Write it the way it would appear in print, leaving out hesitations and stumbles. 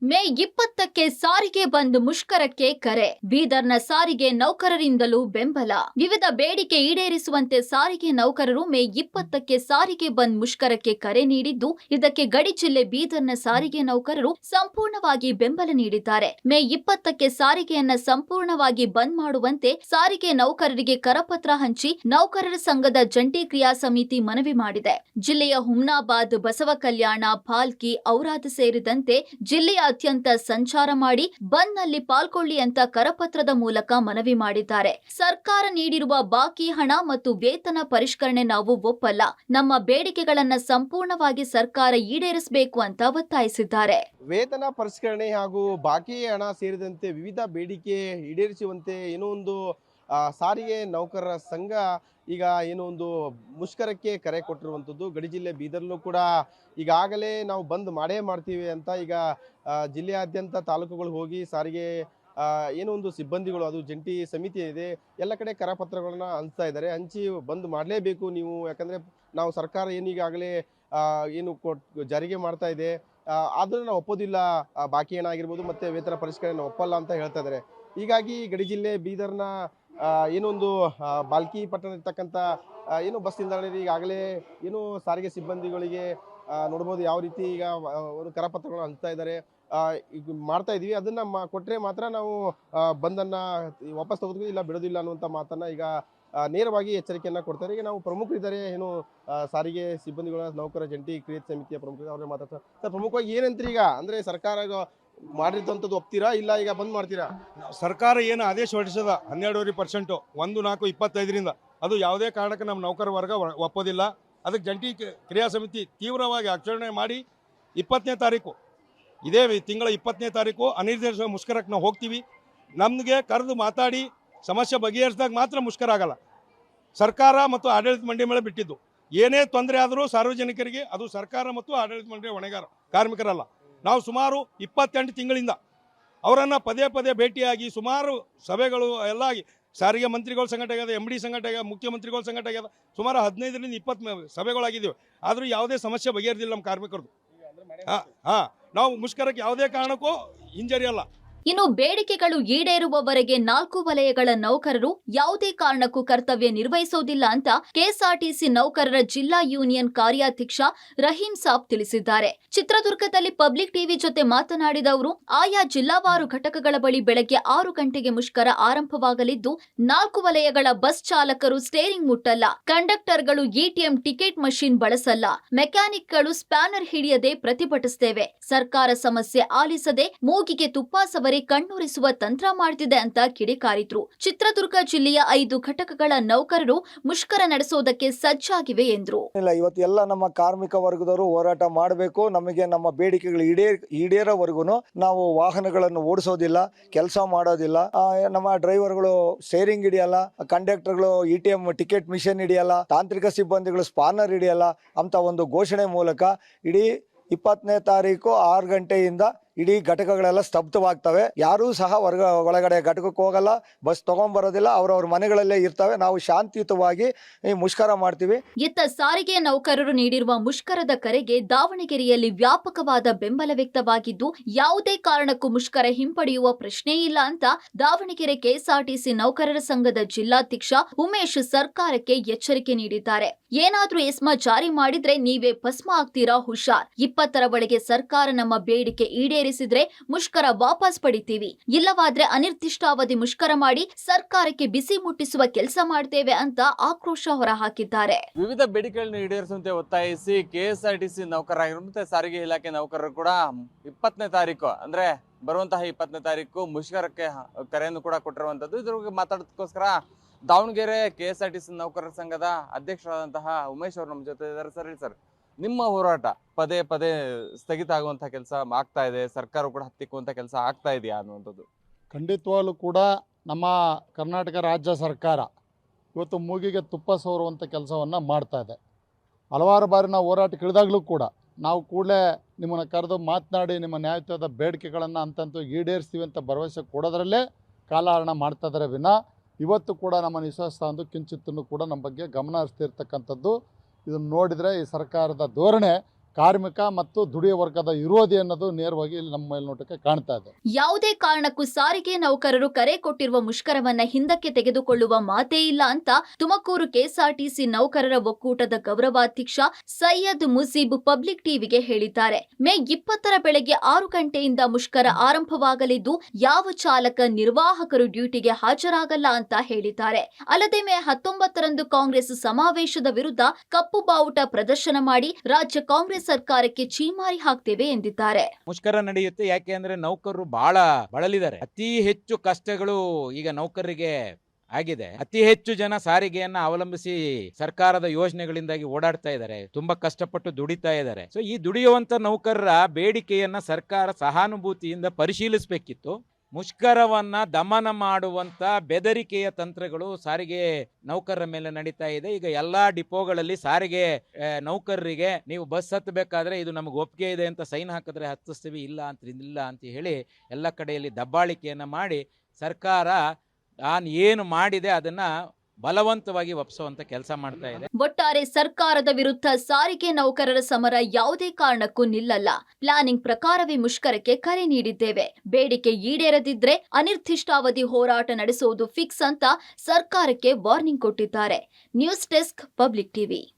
ಮೇ 20ಕ್ಕೆ ಸಾರಿಗೆ ಬಂದ್ ಮುಷ್ಕರಕ್ಕೆ ಕರೆ. ಬೀದರ್ನ ಸಾರಿಗೆ ನೌಕರರಿಂದಲೂ ಬೆಂಬಲ. ವಿವಿಧ ಬೇಡಿಕೆ ಈಡೇರಿಸುವಂತೆ ಸಾರಿಗೆ ನೌಕರರು ಮೇ 20ಕ್ಕೆ ಸಾರಿಗೆ ಬಂದ್ ಮುಷ್ಕರಕ್ಕೆ ಕರೆ ನೀಡಿದ್ದು, ಇದಕ್ಕೆ ಗಡಿ ಜಿಲ್ಲೆ ಬೀದರ್ನ ಸಾರಿಗೆ ನೌಕರರು ಸಂಪೂರ್ಣವಾಗಿ ಬೆಂಬಲ ನೀಡಿದ್ದಾರೆ. ಮೇ 20ಕ್ಕೆ ಸಾರಿಗೆಯನ್ನ ಸಂಪೂರ್ಣವಾಗಿ ಬಂದ್ ಮಾಡುವಂತೆ ಸಾರಿಗೆ ನೌಕರರಿಗೆ ಕರಪತ್ರ ಹಂಚಿ ನೌಕರರ ಸಂಘದ ಜಂಟಿ ಕ್ರಿಯಾ ಸಮಿತಿ ಮನವಿ ಮಾಡಿದೆ. ಜಿಲ್ಲೆಯ ಹುಮ್ನಾಬಾದ್, ಬಸವಕಲ್ಯಾಣ, ಭಾಲ್ಕಿ, ಔರಾದ್ ಸೇರಿದಂತೆ ಜಿಲ್ಲೆಯ ಸಂಚಾರ ಮಾಡಿ ಬಂದ್ ನಲ್ಲಿ ಪಾಲ್ಗೊಳ್ಳಿ ಅಂತ ಕರಪತ್ರದ ಮೂಲಕ ಮನವಿ ಮಾಡಿದ್ದಾರೆ. ಸರ್ಕಾರ ನೀಡಿರುವ ಬಾಕಿ ಹಣ ಮತ್ತು ವೇತನ ಪರಿಷ್ಕರಣೆ ನಾವು ಒಪ್ಪಲ್ಲ. ನಮ್ಮ ಬೇಡಿಕೆಗಳನ್ನ ಸಂಪೂರ್ಣವಾಗಿ ಸರ್ಕಾರ ಈಡೇರಿಸಬೇಕು ಅಂತ ಒತ್ತಾಯಿಸಿದ್ದಾರೆ. ವೇತನ ಪರಿಷ್ಕರಣೆ ಹಾಗೂ ಬಾಕಿ ಹಣ ಸೇರಿದಂತೆ ವಿವಿಧ ಬೇಡಿಕೆ ಈಡೇರಿಸುವಂತೆ ಏನೋ ಒಂದು ಸಾರಿಗೆ ನೌಕರರ ಸಂಘ ಈಗ ಏನೋ ಒಂದು ಮುಷ್ಕರಕ್ಕೆ ಕರೆ ಕೊಟ್ಟಿರುವಂಥದ್ದು. ಗಡಿ ಜಿಲ್ಲೆ ಬೀದರ್ಲೂ ಕೂಡ ಈಗಾಗಲೇ ನಾವು ಬಂದ್ ಮಾಡೇ ಮಾಡ್ತೀವಿ ಅಂತ ಈಗ ಜಿಲ್ಲೆಯಾದ್ಯಂತ ತಾಲೂಕುಗಳು ಹೋಗಿ ಸಾರಿಗೆ ಏನೋ ಒಂದು ಸಿಬ್ಬಂದಿಗಳು, ಅದು ಜಂಟಿ ಸಮಿತಿ ಇದೆ, ಎಲ್ಲ ಕಡೆ ಕರಪತ್ರಗಳನ್ನ ಹಂಚ್ತಾ ಇದ್ದಾರೆ. ಹಂಚಿ ಬಂದ್ ಮಾಡಲೇಬೇಕು ನೀವು, ಯಾಕಂದರೆ ನಾವು ಸರ್ಕಾರ ಏನೀಗಾಗಲೇ ಏನು ಜಾರಿಗೆ ಮಾಡ್ತಾ ಇದೆ ಆದರೂ ನಾವು ಒಪ್ಪೋದಿಲ್ಲ, ಬಾಕಿ ಹಣ ಆಗಿರ್ಬೋದು ಮತ್ತು ವೇತನ ಪರಿಷ್ಕರಣೆ ಒಪ್ಪಲ್ಲ ಅಂತ ಹೇಳ್ತಾ ಇದ್ದಾರೆ. ಹೀಗಾಗಿ ಗಡಿ ಜಿಲ್ಲೆ ಬೀದರ್ನ ಏನೊಂದು ಬಾಲ್ಕಿ ಪಟ್ಟಣ ಇರ್ತಕ್ಕಂಥ ಏನು ಬಸ್ ನಿಲ್ದಾಣದಲ್ಲಿ ಈಗಾಗಲೇ ಏನು ಸಾರಿಗೆ ಸಿಬ್ಬಂದಿಗಳಿಗೆ ನೋಡ್ಬೋದು ಯಾವ ರೀತಿ ಈಗ ಒಂದು ಕರಪತ್ರಗಳನ್ನು ಹಂಚ್ತಾ ಇದ್ದಾರೆ. ಈಗ ಮಾಡ್ತಾ ಇದೀವಿ, ಅದನ್ನ ಕೊಟ್ಟರೆ ಮಾತ್ರ ನಾವು ಬಂದನ್ನು ವಾಪಸ್ ತಗೋತೀವಿ, ಇಲ್ಲ ಬಿಡೋದಿಲ್ಲ ಅನ್ನುವಂಥ ಮಾತನ್ನು ಈಗ ನೇರವಾಗಿ ಎಚ್ಚರಿಕೆಯನ್ನು ಕೊಡ್ತಾರೆ. ಈಗ ನಾವು ಪ್ರಮುಖರಿದ್ದಾರೆ, ಏನು ಸಾರಿಗೆ ಸಿಬ್ಬಂದಿಗಳ ನೌಕರ ಜಂಟಿ ಕ್ರಿಯಾ ಸಮಿತಿಯ ಪ್ರಮುಖರು, ಅವ್ರನ್ನ ಮಾತಾಡ್ತಾರೆ. ಸರ್, ಪ್ರಮುಖವಾಗಿ ಏನಂತೀರಿ ಈಗ? ಅಂದರೆ ಸರ್ಕಾರ ಮಾಡಿರ್ತಂಥದ್ದು ಒಪ್ತೀರಾ, ಇಲ್ಲ ಈಗ ಬಂದ್ ಮಾಡ್ತೀರಾ? ಸರ್ಕಾರ ಏನು ಆದೇಶ ಹೊರಡಿಸದ 12.5%, 1/4/25 ಅದು ಯಾವುದೇ ಕಾರಣಕ್ಕೆ ನಮ್ಮ ನೌಕರ ವರ್ಗ ಒಪ್ಪೋದಿಲ್ಲ. ಅದಕ್ಕೆ ಜಂಟಿ ಕ್ರಿಯಾ ಸಮಿತಿ ತೀವ್ರವಾಗಿ ಆಚರಣೆ ಮಾಡಿ 20ನೇ ತಾರೀಕು, ಇದೇ ತಿಂಗಳ 20ನೇ ತಾರೀಕು ಅನಿರ್ದಿಷ್ಟ ಮುಷ್ಕರಕ್ಕೆ ನಾವು ಹೋಗ್ತೀವಿ. ನಮಗೆ ಕರೆದು ಮಾತಾಡಿ ಸಮಸ್ಯೆ ಬಗೆಹರಿಸಿದಾಗ ಮಾತ್ರ ಮುಷ್ಕರ ಆಗಲ್ಲ. ಸರ್ಕಾರ ಮತ್ತು ಆಡಳಿತ ಮಂಡಳಿ ಮೇಲೆ ಬಿಟ್ಟಿದ್ದು. ಏನೇ ತೊಂದರೆ ಆದರೂ ಸಾರ್ವಜನಿಕರಿಗೆ ಅದು ಸರ್ಕಾರ ಮತ್ತು ಆಡಳಿತ ಮಂಡಳಿ ಹೊಣೆಗಾರ, ಕಾರ್ಮಿಕರಲ್ಲ. ನಾವು ಸುಮಾರು 28 ತಿಂಗಳಿಂದ ಅವರನ್ನು ಪದೇ ಪದೇ ಭೇಟಿಯಾಗಿ ಸುಮಾರು ಸಭೆಗಳು ಎಲ್ಲ ಆಗಿ, ಸಾರಿಗೆ ಮಂತ್ರಿಗಳ ಸಂಘಟ ಆಗ್ಯದ, MD ಸಂಘಟ ಆಗ್ಯದ, ಮುಖ್ಯಮಂತ್ರಿಗಳ ಸಂಘಟ ಆಗ್ಯದ, ಸುಮಾರು 15ರಿಂದ 20 ಸಭೆಗಳಾಗಿದ್ದೀವಿ. ಆದರೂ ಯಾವುದೇ ಸಮಸ್ಯೆ ಬಗೆಹರಿದಿಲ್ಲ ನಮ್ಮ ಕಾರ್ಮಿಕರದು. ನಾವು ಮುಷ್ಕರಕ್ಕೆ ಯಾವುದೇ ಕಾರಣಕ್ಕೂ ಹಿಂಜರಿಯಲ್ಲ. ಇನ್ನು ಬೇಡಿಕೆಗಳು ಈಡೇರುವವರೆಗೆ 4 ವಲಯಗಳ ನೌಕರರು ಯಾವುದೇ ಕಾರಣಕ್ಕೂ ಕರ್ತವ್ಯ ನಿರ್ವಹಿಸುವುದಿಲ್ಲ ಅಂತ ಕೆಎಸ್ಆರ್ಟಿಸಿ ನೌಕರರ ಜಿಲ್ಲಾ ಯೂನಿಯನ್ ಕಾರ್ಯಾಧ್ಯಕ್ಷ ರಹೀಂ ಸಾಬ್ ತಿಳಿಸಿದ್ದಾರೆ. ಚಿತ್ರದುರ್ಗದಲ್ಲಿ ಪಬ್ಲಿಕ್ ಟಿವಿ ಜೊತೆ ಮಾತನಾಡಿದ ಅವರು, ಆಯಾ ಜಿಲ್ಲಾವಾರು ಘಟಕಗಳ ಬಳಿ ಬೆಳಗ್ಗೆ 6 ಗಂಟೆಗೆ ಮುಷ್ಕರ ಆರಂಭವಾಗಲಿದ್ದು, 4 ವಲಯಗಳ ಬಸ್ ಚಾಲಕರು ಸ್ಟೇರಿಂಗ್ ಮುಟ್ಟಲ್ಲ, ಕಂಡಕ್ಟರ್ಗಳು ಎಟಿಎಂ ಟಿಕೆಟ್ ಮಷೀನ್ ಬಳಸಲ್ಲ, ಮೆಕ್ಯಾನಿಕ್ಗಳು ಸ್ಪ್ಯಾನರ್ ಹಿಡಿಯದೆ ಪ್ರತಿಭಟಿಸುತ್ತೇವೆ. ಸರ್ಕಾರ ಸಮಸ್ಯೆ ಆಲಿಸದೆ ಮೂಗಿಗೆ ತುಪ್ಪ ಕಣ್ಣೂರಿಸುವ ತಂತ್ರ ಮಾಡ್ತಿದೆ ಅಂತ ಕಿಡಿಕಾರಿದ್ರು. ಚಿತ್ರದುರ್ಗ ಜಿಲ್ಲೆಯ 5 ಘಟಕಗಳ ನೌಕರರು ಮುಷ್ಕರ ನಡೆಸೋದಕ್ಕೆ ಸಜ್ಜಾಗಿವೆ ಎಂದ್ರು. ಇವತ್ತು ಎಲ್ಲ ನಮ್ಮ ಕಾರ್ಮಿಕ ವರ್ಗದವರು ಹೋರಾಟ ಮಾಡಬೇಕು. ನಮಗೆ ನಮ್ಮ ಬೇಡಿಕೆಗಳು ಈಡೇರೋವರೆಗೂ ನಾವು ವಾಹನಗಳನ್ನು ಓಡಿಸೋದಿಲ್ಲ, ಕೆಲಸ ಮಾಡೋದಿಲ್ಲ. ನಮ್ಮ ಡ್ರೈವರ್ಗಳು ಸ್ಟೇರಿಂಗ್ ಹಿಡಿಯಲ್ಲ, ಕಂಡಕ್ಟರ್ಗಳು ಎಟಿಎಂ ಟಿಕೆಟ್ ಮಿಷನ್ ಹಿಡಿಯಲ್ಲ, ತಾಂತ್ರಿಕ ಸಿಬ್ಬಂದಿಗಳು ಸ್ಪಾನರ್ ಹಿಡಿಯಲ್ಲ ಅಂತ ಒಂದು ಘೋಷಣೆ ಮೂಲಕ ಇಡೀ 20ನೇ ತಾರೀಕು 6 ಗಂಟೆಯಿಂದ ಇಡೀ ಘಟಕಗಳೆಲ್ಲ ಸ್ತಬ್ಧವಾಗ್ತವೆ. ಯಾರೂ ಸಹ ಒಳಗಡೆ ಘಟಕಕ್ಕೆ ಹೋಗಲ್ಲ, ಬಸ್ ತಗೊಂಡ್ಬರೋದಿಲ್ಲ, ಅವರವ್ರ ಮನೆಗಳಲ್ಲೇ ಇರ್ತವೆ. ನಾವು ಶಾಂತಿಯುತವಾಗಿ ಮುಷ್ಕರ ಮಾಡ್ತೀವಿ. ಇತ್ತ ಸಾರಿಗೆ ನೌಕರರು ನೀಡಿರುವ ಮುಷ್ಕರದ ಕರೆಗೆ ದಾವಣಗೆರೆಯಲ್ಲಿ ವ್ಯಾಪಕವಾದ ಬೆಂಬಲ ವ್ಯಕ್ತವಾಗಿದ್ದು, ಯಾವುದೇ ಕಾರಣಕ್ಕೂ ಮುಷ್ಕರ ಹಿಂಪಡೆಯುವ ಪ್ರಶ್ನೆ ಇಲ್ಲ ಅಂತ ದಾವಣಗೆರೆ ಕೆಎಸ್ಆರ್ಟಿಸಿ ನೌಕರರ ಸಂಘದ ಜಿಲ್ಲಾಧ್ಯಕ್ಷ ಉಮೇಶ್ ಸರ್ಕಾರಕ್ಕೆ ಎಚ್ಚರಿಕೆ ನೀಡಿದ್ದಾರೆ. ಏನಾದ್ರೂ ಎಸ್ಮಾ ಜಾರಿ ಮಾಡಿದ್ರೆ ನೀವೇ ಭಸ್ಮ ಆಗ್ತೀರಾ, ಹುಷಾರ್. 20ರ ಒಳಗೆ ಸರ್ಕಾರ ನಮ್ಮ ಬೇಡಿಕೆ ಈಡೇರಿಸಿದ್ರೆ ಮುಷ್ಕರ ವಾಪಸ್ ಪಡಿತೀವಿ, ಇಲ್ಲವಾದ್ರೆ ಅನಿರ್ದಿಷ್ಟಾವಧಿ ಮುಷ್ಕರ ಮಾಡಿ ಸರ್ಕಾರಕ್ಕೆ ಬಿಸಿ ಮುಟ್ಟಿಸುವ ಕೆಲಸ ಮಾಡ್ತೇವೆ ಅಂತ ಆಕ್ರೋಶ ಹೊರಹಾಕಿದ್ದಾರೆ. ವಿವಿಧ ಬೇಡಿಕೆಗಳನ್ನು ಈಡೇರಿಸುವಂತೆ ಒತ್ತಾಯಿಸಿ ಕೆಎಸ್ಆರ್ಟಿಸಿ ನೌಕರರಾಗಿರುವಂತೆ ಸಾರಿಗೆ ಇಲಾಖೆ ನೌಕರರು ಕೂಡ 20ನೇ ತಾರೀಕು ಅಂದ್ರೆ ಬರುವಂತಹ 20ನೇ ತಾರೀಕು ಮುಷ್ಕರಕ್ಕೆ ಕರೆಯನ್ನು ಕೂಡ ಕೊಟ್ಟಿರುವಂತದ್ದು. ಇದ್ರ ಬಗ್ಗೆ ಮಾತಾಡೋದಕ್ಕೋಸ್ಕರ ದಾವಣಗೆರೆ ಕೆಎಸ್ಆರ್ಟಿಸಿ ನೌಕರರ ಸಂಘದ ಅಧ್ಯಕ್ಷರಾದಂತಹ ಉಮೇಶ್ ಅವರು ನಮ್ಮ ಜೊತೆ ಇದ್ದಾರೆ. ಸರ್, ಹೇಳಿ ಸರ್, ನಿಮ್ಮ ಹೋರಾಟ ಪದೇ ಪದೇ ಸ್ಥಗಿತ ಆಗುವಂಥ ಕೆಲಸ ಆಗ್ತಾ ಇದೆ, ಸರ್ಕಾರ ಕೂಡ ಹತ್ತಿಕ್ಕುವಂಥ ಕೆಲಸ ಆಗ್ತಾ ಇದೆಯಾ ಅನ್ನುವಂಥದ್ದು? ಖಂಡಿತವಾಗ್ಲೂ ಕೂಡ ನಮ್ಮ ಕರ್ನಾಟಕ ರಾಜ್ಯ ಸರ್ಕಾರ ಇವತ್ತು ಮೂಗಿಗೆ ತುಪ್ಪ ಸೋರುವಂಥ ಕೆಲಸವನ್ನು ಮಾಡ್ತಾ ಇದೆ. ಹಲವಾರು ಬಾರಿ ನಾವು ಹೋರಾಟಕ್ಕೆ ಇಳಿದಾಗಲೂ ಕೂಡ ನಾವು ಕೂಡಲೇ ನಿಮ್ಮನ್ನು ಕರೆದು ಮಾತನಾಡಿ ನಿಮ್ಮ ನ್ಯಾಯಯುತವಾದ ಬೇಡಿಕೆಗಳನ್ನು ಅಂತಂತೂ ಈಡೇರಿಸ್ತೀವಿ ಅಂತ ಭರವಸೆ ಕೊಡೋದ್ರಲ್ಲೇ ಕಾಲಹರಣ ಮಾಡ್ತಾ ಇದ್ದಾರೆ ವಿನ ಇವತ್ತು ಕೂಡ ನಮ್ಮ ವಿಶ್ವಾಸ ಅಂದು ಕಿಂಚಿತ್ತನ್ನು ಕೂಡ ನಮ್ಮ ಬಗ್ಗೆ ಗಮನ ಹರಿಸ್ತಿರ್ತಕ್ಕಂಥದ್ದು. ಇದನ್ನು ನೋಡಿದರೆ ಈ ಸರ್ಕಾರದ ಧೋರಣೆ ಕಾರ್ಮಿಕ ಮತ್ತು ದುಡಿಯೋ ವರ್ಗದ ವಿರೋಧಿ ಅನ್ನೋದು ನೇರವಾಗಿ ಇಲ್ಲಿ ನಮ್ಮ ಮೇಲ್ನೋಟಕ್ಕೆ ಕಾಣ್ತಾ ಇದೆ. ಯಾವುದೇ ಕಾರಣಕ್ಕೂ ಸಾರಿಗೆ ನೌಕರರು ಕರೆ ಕೊಟ್ಟಿರುವ ಮುಷ್ಕರವನ್ನ ಹಿಂದಕ್ಕೆ ತೆಗೆದುಕೊಳ್ಳುವ ಮಾತೇ ಇಲ್ಲ ಅಂತ ತುಮಕೂರು ಕೆಎಸ್ಆರ್ಟಿಸಿ ನೌಕರರ ಒಕ್ಕೂಟದ ಗೌರವಾಧ್ಯಕ್ಷ ಸೈಯದ್ ಮುಜೀಬ್ ಪಬ್ಲಿಕ್ ಟಿವಿಗೆ ಹೇಳಿದ್ದಾರೆ. ಮೇ 20ರ ಬೆಳಗ್ಗೆ 6 ಗಂಟೆಯಿಂದ ಮುಷ್ಕರ ಆರಂಭವಾಗಲಿದ್ದು ಯಾವ ಚಾಲಕ ನಿರ್ವಾಹಕರು ಡ್ಯೂಟಿಗೆ ಹಾಜರಾಗಲ್ಲ ಅಂತ ಹೇಳಿದ್ದಾರೆ. ಅಲ್ಲದೆ ಮೇ 19ರಂದು ಕಾಂಗ್ರೆಸ್ ಸಮಾವೇಶದ ವಿರುದ್ಧ ಕಪ್ಪು ಬಾವುಟ ಪ್ರದರ್ಶನ ಮಾಡಿ ರಾಜ್ಯ ಕಾಂಗ್ರೆಸ್ ಸರ್ಕಾರಕ್ಕೆ ಚೀಮಾರಿ ಹಾಕ್ತೇವೆ ಎಂದಿದ್ದಾರೆ. ಮುಷ್ಕರ ನಡೆಯುತ್ತೆ. ಯಾಕೆ ಅಂದ್ರೆ ನೌಕರರು ಬಹಳ ಬಳಲಿದ್ದಾರೆ. ಅತಿ ಹೆಚ್ಚು ಕಷ್ಟಗಳು ಈಗ ನೌಕರರಿಗೆ ಆಗಿದೆ. ಅತಿ ಹೆಚ್ಚು ಜನ ಸಾರಿಗೆಯನ್ನ ಅವಲಂಬಿಸಿ ಸರ್ಕಾರದ ಯೋಜನೆಗಳಿಂದಾಗಿ ಓಡಾಡ್ತಾ ಇದ್ದಾರೆ. ತುಂಬಾ ಕಷ್ಟಪಟ್ಟು ದುಡಿತಾ ಇದ್ದಾರೆ. ಸೊ ಈ ದುಡಿಯುವಂತ ನೌಕರರ ಬೇಡಿಕೆಯನ್ನ ಸರ್ಕಾರ ಸಹಾನುಭೂತಿಯಿಂದ ಪರಿಶೀಲಿಸಬೇಕಿತ್ತು. ಮುಷ್ಕರವನ್ನ ದಮನ ಮಾಡುವಂತ ಬೆದರಿಕೆಯ ತಂತ್ರಗಳು ಸಾರಿಗೆ ನೌಕರರ ಮೇಲೆ ನಡೀತಾ ಇದೆ. ಈಗ ಎಲ್ಲಾ ಡಿಪೋಗಳಲ್ಲಿ ಸಾರಿಗೆ ನೌಕರರಿಗೆ ನೀವು ಬಸ್ ಹತ್ತಬೇಕಾದ್ರೆ ಇದು ನಮಗೆ ಒಪ್ಪಿಗೆ ಇದೆ ಅಂತ ಸೈನ್ ಹಾಕಿದ್ರೆ ಹತ್ತಿಸ್ತೀವಿ, ಇಲ್ಲ ಅಂತ ಹೇಳಿ ಎಲ್ಲ ಕಡೆಯಲ್ಲಿ ದಬ್ಬಾಳಿಕೆಯನ್ನ ಮಾಡಿ ಸರ್ಕಾರ ತಾನು ಏನು ಮಾಡಿದೆ ಅದನ್ನ ಬಲವಂತವಾಗಿ ಒಪ್ಪಿಸುವಂತ ಕೆಲಸ ಮಾಡ್ತಾ ಇದೆ. ಒಟ್ಟಾರೆ ಸರ್ಕಾರದ ವಿರುದ್ಧ ಸಾರಿಗೆ ನೌಕರರ ಸಮರ ಯಾವುದೇ ಕಾರಣಕ್ಕೂ ನಿಲ್ಲಲ್ಲ. ಪ್ಲಾನಿಂಗ್ ಪ್ರಕಾರವೇ ಮುಷ್ಕರಕ್ಕೆ ಕರೆ ನೀಡಿದ್ದೇವೆ. ಬೇಡಿಕೆ ಈಡೇರದಿದ್ರೆ ಅನಿರ್ದಿಷ್ಟಾವಧಿ ಹೋರಾಟ ನಡೆಸುವುದು ಫಿಕ್ಸ್ ಅಂತ ಸರ್ಕಾರಕ್ಕೆ ವಾರ್ನಿಂಗ್ ಕೊಟ್ಟಿದ್ದಾರೆ. News desk, public TV.